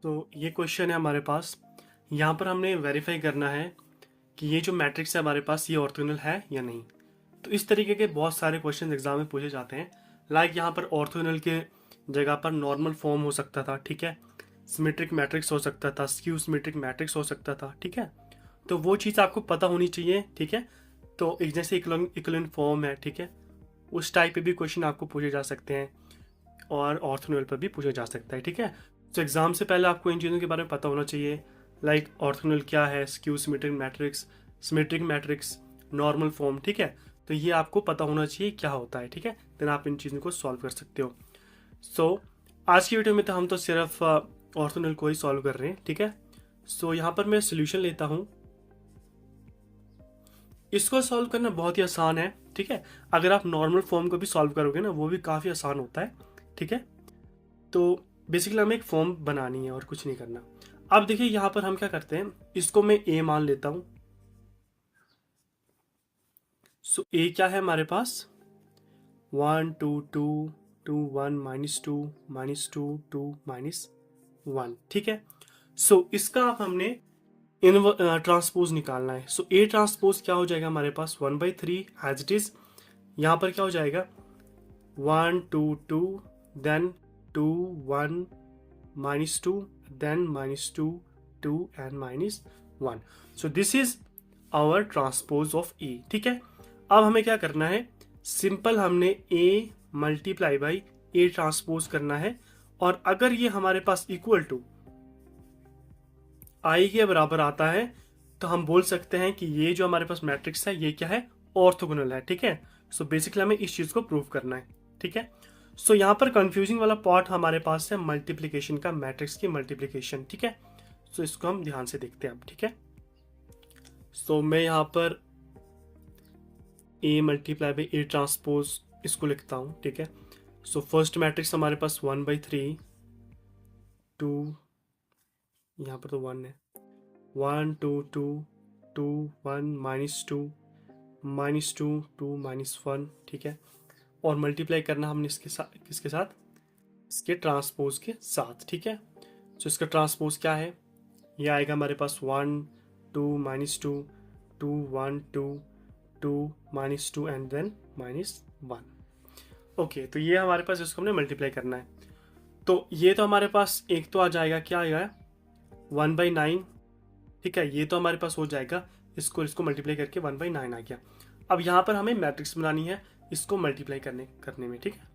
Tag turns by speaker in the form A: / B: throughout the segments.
A: तो ये क्वेश्चन है हमारे पास। यहाँ पर हमने वेरीफाई करना है कि ये जो मैट्रिक्स है हमारे पास ये ऑर्थोगोनल है या नहीं। तो इस तरीके के बहुत सारे क्वेश्चन एग्जाम में पूछे जाते हैं। लाइक यहाँ पर ऑर्थोगोनल के जगह पर नॉर्मल फॉर्म हो सकता था, ठीक है। सिमेट्रिक मैट्रिक्स हो सकता था, स्क्यू सिमेट्रिक मैट्रिक्स हो सकता था, ठीक है। तो वो चीज़ आपको पता होनी चाहिए, ठीक है। तो एक जैसे इक्विवेलेंट फॉर्म है, ठीक है, उस टाइप पे भी क्वेश्चन आपको पूछे जा सकते हैं और ऑर्थोगोनल पर भी पूछा जा सकता है, ठीक है। तो एग्जाम से पहले आपको इन चीज़ों के बारे में पता होना चाहिए। लाइक ऑर्थोगोनल क्या है, skew symmetric matrix, normal form, ठीक है। तो ये आपको पता होना चाहिए क्या होता है, ठीक है। देन आप इन चीज़ों को सॉल्व कर सकते हो। सो आज की वीडियो में तो हम तो सिर्फ ऑर्थोगोनल को ही सॉल्व कर रहे हैं, ठीक है। सो यहाँ पर मैं सोल्यूशन लेता हूँ। इसको सॉल्व करना बहुत ही आसान है, ठीक है। अगर आप नॉर्मल फॉर्म को भी सॉल्व करोगे ना, वो भी काफ़ी आसान होता है, ठीक है। तो बेसिकली हमें एक फॉर्म बनानी है और कुछ नहीं करना। अब देखिए यहाँ पर हम क्या करते हैं, इसको मैं ए मान लेता हूँ। सो ए क्या है हमारे पास, 1 2 2 2 1 -2 -2 -2 -1, ठीक है। सो इसका अब हमने ट्रांसपोज निकालना है। सो ए ट्रांसपोज क्या हो जाएगा हमारे पास, 1/3 एज इट इज। यहाँ पर क्या हो जाएगा, 1 2 2 then 2 1 -2 then -2 2 and -1। So this is our transpose of A, ठीक है। अब हमें क्या करना है, सिंपल हमने A multiply by A transpose करना है। और अगर ये हमारे पास इक्वल टू आई के बराबर आता है तो हम बोल सकते हैं कि ये जो हमारे पास मैट्रिक्स है ये क्या है, ऑर्थोगोनल है, ठीक है। सो बेसिकली हमें इस चीज को प्रूव करना है, ठीक है। सो यहाँ पर कंफ्यूजिंग वाला पार्ट हमारे पास है मल्टीप्लीकेशन का, मैट्रिक्स की मल्टीप्लीकेशन, ठीक है। सो इसको हम ध्यान से देखते हैं अब, ठीक है। सो मैं यहाँ पर ए मल्टीप्लाई बाई ए ट्रांसपोज इसको लिखता हूँ, ठीक है। सो फर्स्ट मैट्रिक्स हमारे पास 1/3 2, यहाँ पर तो 1 है, 1 2 2 2 1 -2 -2 2 -1, ठीक है। और मल्टीप्लाई करना हमने इसके साथ, किसके साथ, इसके ट्रांसपोज के साथ, ठीक है। तो इसका ट्रांसपोज क्या है, ये आएगा हमारे पास 1 2 -2 2 1 2 2 -2 एंड देन -1। ओके, तो ये हमारे पास, इसको हमने मल्टीप्लाई करना है। तो ये तो हमारे पास एक तो आ जाएगा, क्या आएगा, 1/9, ठीक है। ये तो हमारे पास हो जाएगा, इसको मल्टीप्लाई करके 1/9 आ गया। अब यहाँ पर हमें मैट्रिक्स बनानी है इसको मल्टीप्लाई करने में, ठीक है।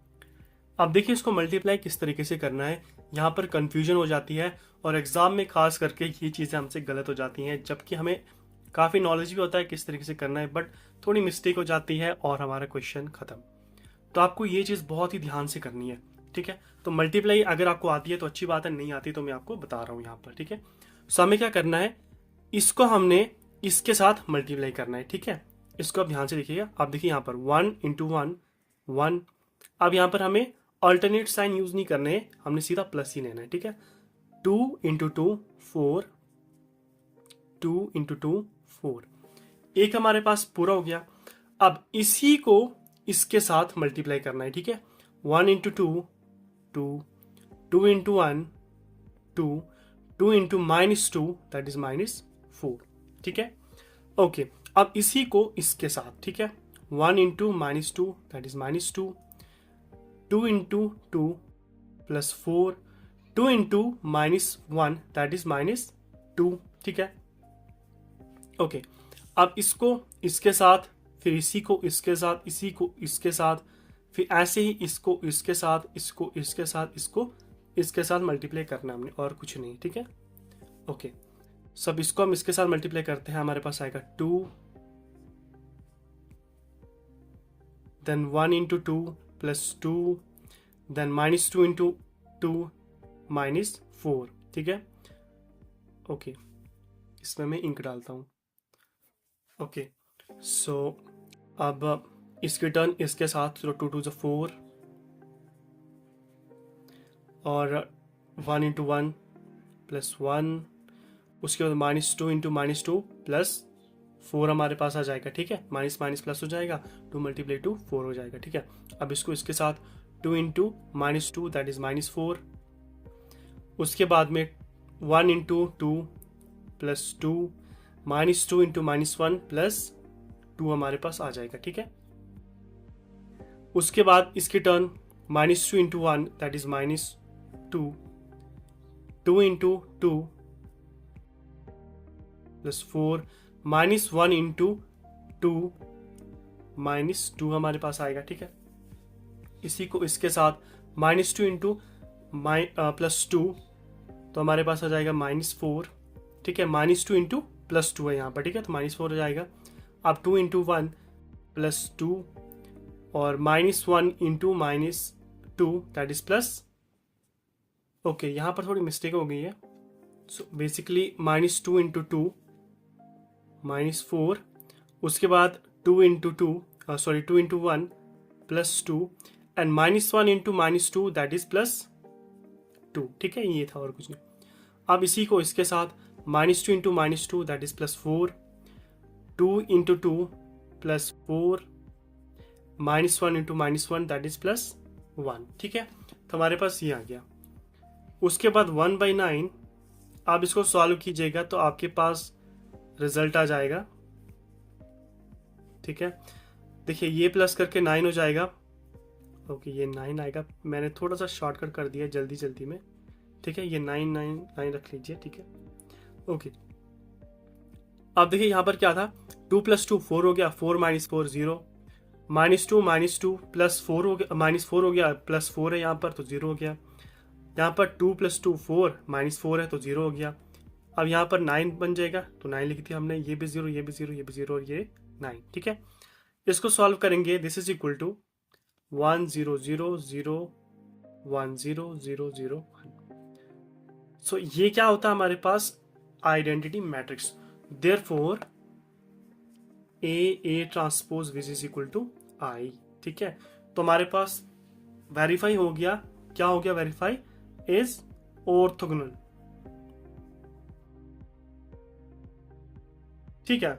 A: अब देखिए इसको मल्टीप्लाई किस तरीके से करना है, यहाँ पर कंफ्यूजन हो जाती है और एग्जाम में खास करके ये चीज़ें हमसे गलत हो जाती हैं, जबकि हमें काफ़ी नॉलेज भी होता है किस तरीके से करना है, बट थोड़ी मिस्टेक हो जाती है और हमारा क्वेश्चन खत्म। तो आपको ये चीज़ बहुत ही ध्यान से करनी है, ठीक है। तो मल्टीप्लाई अगर आपको आती है तो अच्छी बात है, नहीं आती तो मैं आपको बता रहा हूँ यहाँ पर, ठीक है। सो हमें क्या करना है, इसको हमने इसके साथ मल्टीप्लाई करना है, ठीक है। इसको आप ध्यान से देखिएगा। आप देखिए यहाँ पर 1 × 1 1। अब यहाँ पर हमें अल्टरनेट साइन यूज नहीं करने हैं, हमने सीधा प्लस ही लेना है, ठीक है। 2 × 2 4, 2 × 2 4। एक हमारे पास पूरा हो गया। अब इसी को इसके साथ मल्टीप्लाई करना है, ठीक है। 1 × 2 2, 2 × 1 2, 2 × -2 दैट इज -4, ठीक है। ओके, अब इसी को इसके साथ, ठीक है। 1 × -2 that is -2, 2 × 2 plus 4, 2 × -1 that is -2, ठीक है। ओके, अब इसको इसके साथ, फिर इसी को इसके साथ, इसी को इसके साथ, फिर ऐसे ही इसको इसके साथ, इसको इसके साथ, इसको इसके साथ मल्टीप्लाई करना हमने, और कुछ नहीं, ठीक है। ओके, सब इसको हम इसके साथ मल्टीप्लाई करते हैं, हमारे पास आएगा 2, देन 1 × 2 प्लस 2, देन -2 × 2 -4, ठीक है। ओके, इसमें मैं इंक डालता हूँ। ओके, सो अब इसकी टर्न इसके साथ, 2 2 4 और 1 × 1 प्लस 1, उसके बाद -2 × -2 प्लस 4 हमारे पास आ जाएगा, ठीक है। माइनस माइनस प्लस हो जाएगा, 2 × 2 4 हो जाएगा, ठीक है। अब इसको इसके साथ 2 × -2 दैट इज -4, उसके बाद में 1 into two plus two minus two into minus one plus to हमारे पास आ जाएगा, ठीक है। उसके बाद इसकी turn minus two into one that is minus two, to into two plus four minus one into two minus two हमारे पास आएगा, ठीक है। इसी को इसके साथ minus two into plus two तो हमारे पास आ जाएगा माइनस फोर, ठीक है। Minus two into plus two है यहाँ पर, ठीक है, तो माइनस फोर हो जाएगा। अब two into one plus two और minus one into minus two that is plus, okay यहाँ पर थोड़ी मिस्टेक हो गई है। So basically minus two into two minus four, उसके बाद two into two sorry two into one plus two and minus one into minus two that is plus two, ठीक है, ये था और कुछ नहीं। अब इसी को इसके साथ minus two into minus two that is plus four, to into two plus four minus one into minus one that is plus one, ठीक है। तो हमारे पास ये आ गया। उसके बाद 1/9 आप इसको सॉल्व कीजिएगा तो आपके पास रिजल्ट आ जाएगा, ठीक है। देखिए ये प्लस करके 9 हो जाएगा, ओके ये 9 आएगा। मैंने थोड़ा सा शॉर्टकट कर दिया जल्दी जल्दी में, ठीक है। ये 9 9 9 रख लीजिए, ठीक है, ओके। अब देखिए यहाँ पर क्या था, 2 प्लस 2 4 हो गया, 4 माइनस 4 0, माइनस टू प्लस 4 हो गया, माइनस 4 हो गया प्लस 4 है यहाँ पर तो 0 हो गया। यहाँ पर 2 प्लस 2 4 माइनस 4 है तो 0 हो गया। अब यहाँ पर 9 बन जाएगा तो 9 लिख दिया हमने, ये भी 0 ये भी 0 ये भी 0 और ये 9, ठीक है। इसको सॉल्व करेंगे, this is equal to 1 0 0 0 1 0 0 0 1। So ये क्या होता है हमारे पास, identity matrix. Therefore A transpose which is equal to I, ठीक है। तो हमारे पास वेरीफाई हो गया, क्या हो गया, वेरीफाई इज ऑर्थोगोनल, ठीक है।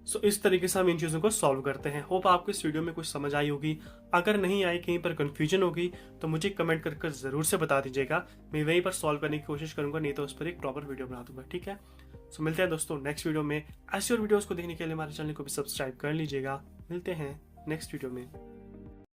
A: सो इस तरीके से हम इन चीजों को सॉल्व करते हैं। होप आपको इस वीडियो में कुछ समझ आई होगी। अगर नहीं आई, कहीं पर कंफ्यूजन होगी तो मुझे कमेंट कर जरूर से बता दीजिएगा, मैं वहीं पर सॉल्व करने की कोशिश करूंगा, नहीं तो उस पर एक प्रॉपर वीडियो बना दूंगा, ठीक है। सो मिलते हैं दोस्तों नेक्स्ट वीडियो में। ऐसे और वीडियोस को देखने के लिए हमारे चैनल को भी सब्सक्राइब कर लीजिएगा। मिलते हैं नेक्स्ट वीडियो में।